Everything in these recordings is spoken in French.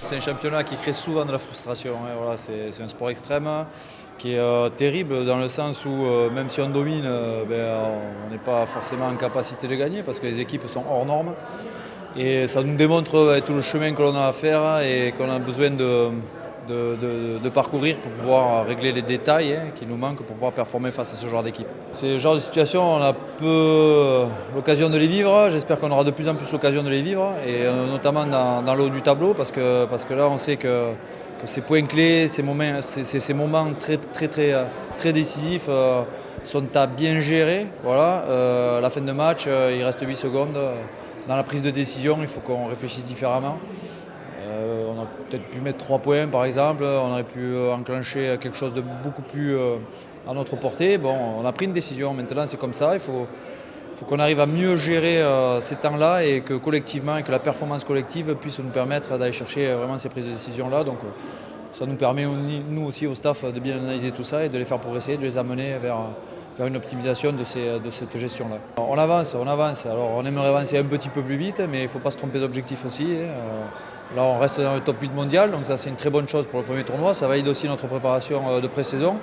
C'est un championnat qui crée souvent de la frustration. Hein. Voilà, c'est un sport extrême qui est terrible dans le sens où même si on domine, on n'est pas forcément en capacité de gagner parce que les équipes sont hors normes. Et ça nous démontre tout le chemin que l'on a à faire et qu'on a besoin de parcourir pour pouvoir régler les détails qui nous manquent pour pouvoir performer face à ce genre d'équipe. Ces genres de situations, on a peu l'occasion de les vivre. J'espère qu'on aura de plus en plus l'occasion de les vivre, et notamment dans le haut du tableau, parce que là, on sait que ces points clés, ces moments très décisifs sont à bien gérer. Voilà. À la fin de match, il reste 8 secondes. Dans la prise de décision, il faut qu'on réfléchisse différemment. On aurait peut-être pu mettre 3 points par exemple, on aurait pu enclencher quelque chose de beaucoup plus à notre portée. Bon, on a pris une décision, maintenant c'est comme ça, il faut qu'on arrive à mieux gérer ces temps-là et que collectivement, et que la performance collective puisse nous permettre d'aller chercher vraiment ces prises de décision-là. Donc ça nous permet, nous aussi au staff, de bien analyser tout ça et de les faire progresser, de les amener vers une optimisation de cette gestion-là. On avance. Alors on aimerait avancer un petit peu plus vite, mais il ne faut pas se tromper d'objectif aussi. Là, on reste dans le top 8 mondial, donc ça c'est une très bonne chose pour le premier tournoi. Ça valide aussi notre préparation de pré-saison.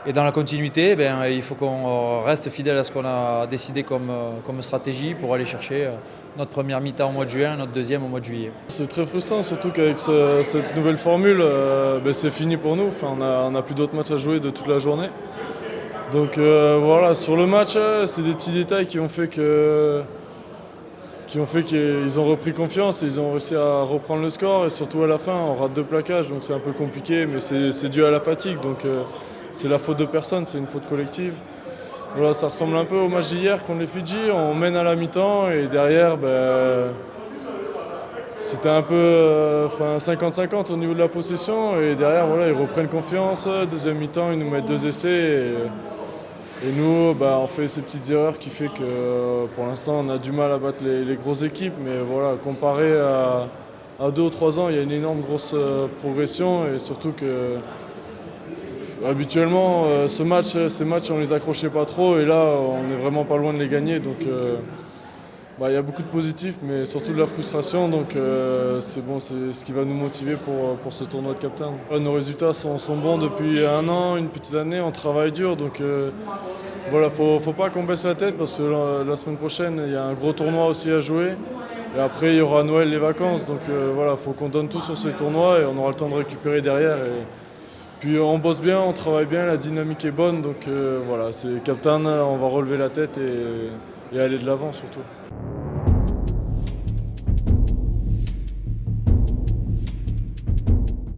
Et dans la continuité, il faut qu'on reste fidèle à ce qu'on a décidé comme stratégie pour aller chercher notre première mi-temps au mois de juin, notre deuxième au mois de juillet. C'est très frustrant, surtout qu'avec cette nouvelle formule, c'est fini pour nous. Enfin, on n'a plus d'autres matchs à jouer de toute la journée. Donc voilà, sur le match, c'est des petits détails qui ont fait qu'ils ont repris confiance et ils ont réussi à reprendre le score. Et surtout à la fin, on rate 2 plaquages, donc c'est un peu compliqué, mais c'est dû à la fatigue. Donc c'est la faute de personne, c'est une faute collective. Voilà, ça ressemble un peu au match d'hier contre les Fidji. On mène à la mi-temps et derrière, c'était un peu 50-50 au niveau de la possession. Et derrière, voilà, ils reprennent confiance. Deuxième mi-temps, ils nous mettent 2 essais. Et nous, on fait ces petites erreurs qui fait que pour l'instant, on a du mal à battre les grosses équipes. Mais voilà, comparé à 2 ou 3 ans, il y a une énorme grosse progression. Et surtout que habituellement, ces matchs, on les accrochait pas trop. Et là, on n'est vraiment pas loin de les gagner. Donc il y a beaucoup de positifs, mais surtout de la frustration. Donc c'est ce qui va nous motiver pour ce tournoi de Captain. Nos résultats sont bons depuis 1 an, une petite année. On travaille dur. Donc voilà, faut pas qu'on baisse la tête parce que la semaine prochaine, il y a un gros tournoi aussi à jouer. Et après, il y aura Noël, les vacances. Donc voilà, faut qu'on donne tout sur ces tournois et on aura le temps de récupérer derrière. Puis on bosse bien, on travaille bien, la dynamique est bonne. Donc voilà, c'est Captain, on va relever la tête et aller de l'avant surtout.